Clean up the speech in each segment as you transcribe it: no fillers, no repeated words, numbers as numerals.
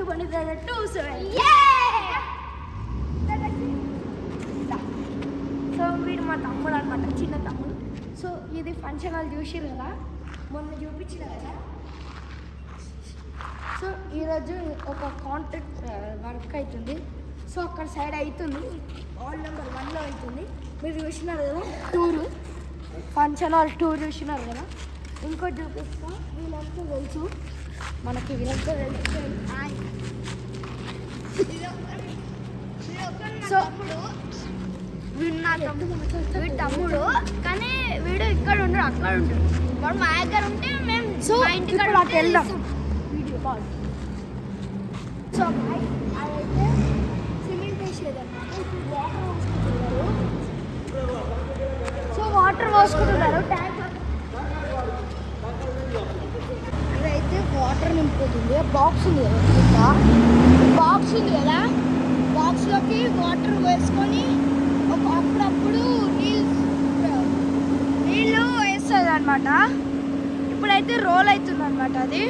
Bunny Brother 2. So so వీడు మా తమ్ముడు అనమాట, చిన్న తమ్ముడు. సో ఇది ఫంక్షన్ హాల్ చూసిరు కదా, మొన్న చూపించిన కదా. సో ఈరోజు ఒక కాంట్రాక్ట్ వర్క్ అవుతుంది. సో అక్కడ సైడ్ అవుతుంది, వార్డ్ నెంబర్ 1లో అవుతుంది. మీరు చూసినారు కదా టూరు, ఫంక్షన్ హాల్ టూర్ చూసినారు కదా. ఇంకోటి చూపిస్తా, వీళ్ళంతా తెలుసు మనకి, వీళ్ళంతా తెలుసు. సో వీడు తమ్ముడు, కానీ వీడు ఇక్కడ ఉండడు, అక్కడ ఉంటాడు. వాడు మా దగ్గర ఉంటే మేము మా ఇంటికి వెళ్దాం వీడియో కాల్. సో అదైతే సిమెంట్ వేసేది అనమాట. సో వాటర్ పోసుకుంటున్నారు ట్యాంక్. అదైతే వాటర్ నింపుతుంది. బాక్స్ ఉంది కదా, బాక్స్ ఉంది కదా, బాక్స్లోకి వాటర్ వేసుకొని అప్పుడప్పుడు నీళ్ళు వేస్తుంది అనమాట. ఇప్పుడైతే రోల్ అవుతుంది అనమాట అది.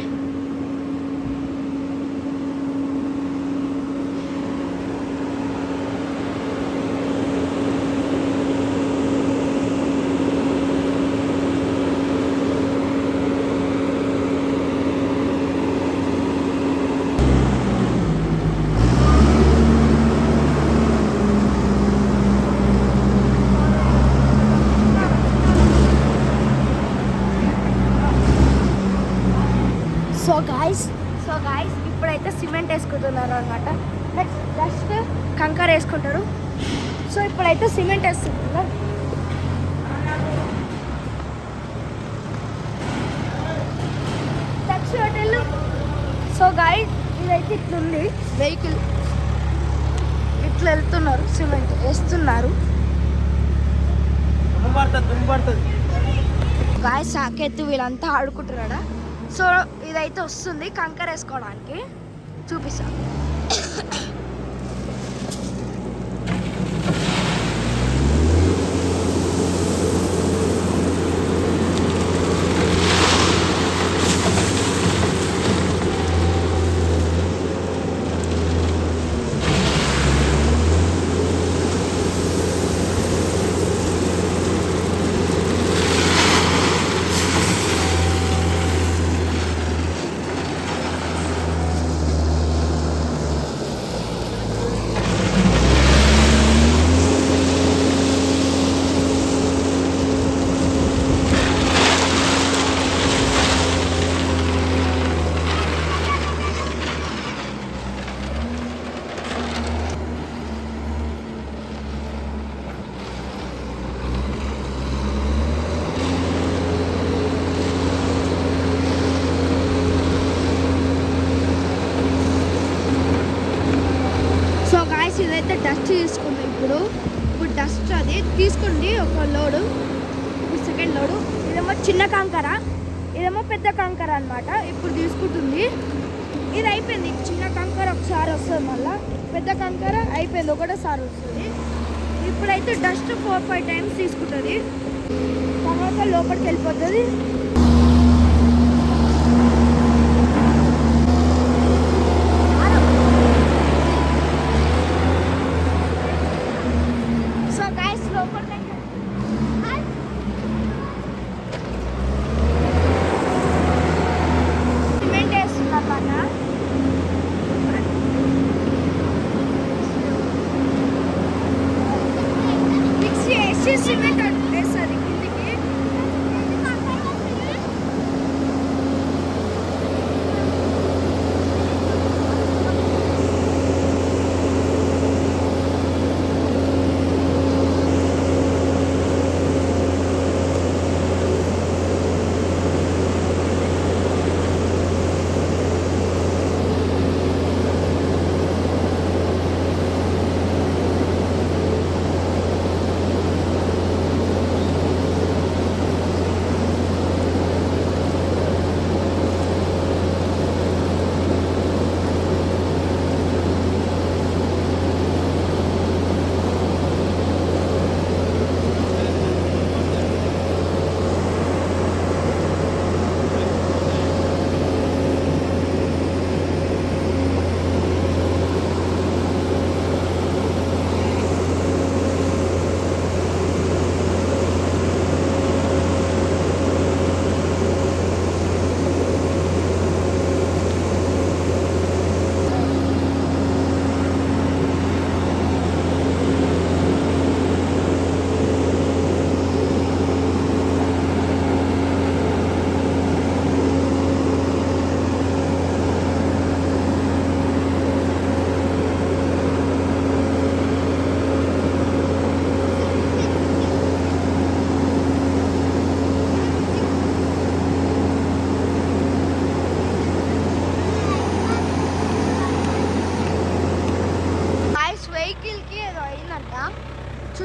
సో గాయస్ ఇప్పుడైతే సిమెంట్ వేసుకుంటున్నారు అనమాట. నెక్స్ట్ జస్ట్ కంకర వేసుకుంటారు. సో ఇప్పుడైతే సిమెంట్ వేసుకుంటున్నారు. Next hotel. సో గాయస్ ఇదైతే ఇట్లుంది వెహికల్, ఇట్లా వెళ్తున్నారు, సిమెంట్ వేస్తున్నారు. గాయస్ సాకెత్తు వీళ్ళంతా ఆడుకుంటున్నాడా. సో ఇదైతే వస్తుంది కంకర వేసుకోవడానికి, చూపిస్తాను. ఇదైతే డస్ట్ తీసుకుంది. ఇప్పుడు డస్ట్ అది తీసుకోండి, ఒక లోడు, ఇప్పుడు సెకండ్ లోడు. ఇదేమో చిన్న కంకర, ఇదేమో పెద్ద కంకర అనమాట. ఇప్పుడు తీసుకుంటుంది. ఇది అయిపోయింది, చిన్న కంకర ఒకసారి వస్తుంది, మళ్ళీ పెద్ద కంకర అయిపోయింది, ఒకటేసారి వస్తుంది. ఇప్పుడైతే డస్ట్ 4-5 టైమ్స్ తీసుకుంటుంది, తర్వాత లోపలికి వెళ్ళిపోతుంది. సిమెంట్ వేస్తుంది కిందికి.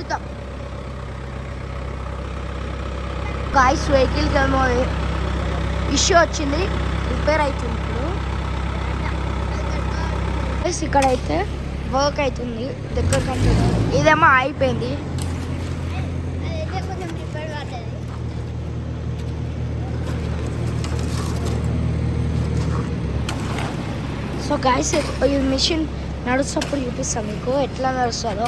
చూద్దాం. గాయస్ వెహికల్కి ఏమో ఇష్యూ వచ్చింది, రిపేర్ అవుతుంది ఇప్పుడు. ఇక్కడైతే వర్క్ అవుతుంది దగ్గర కంటే. ఇదేమో అయిపోయింది. సో గాయస్ ఈ మిషన్ నడుస్తున్నప్పుడు చూపిస్తాను మీకు ఎట్లా నడుస్తుందో.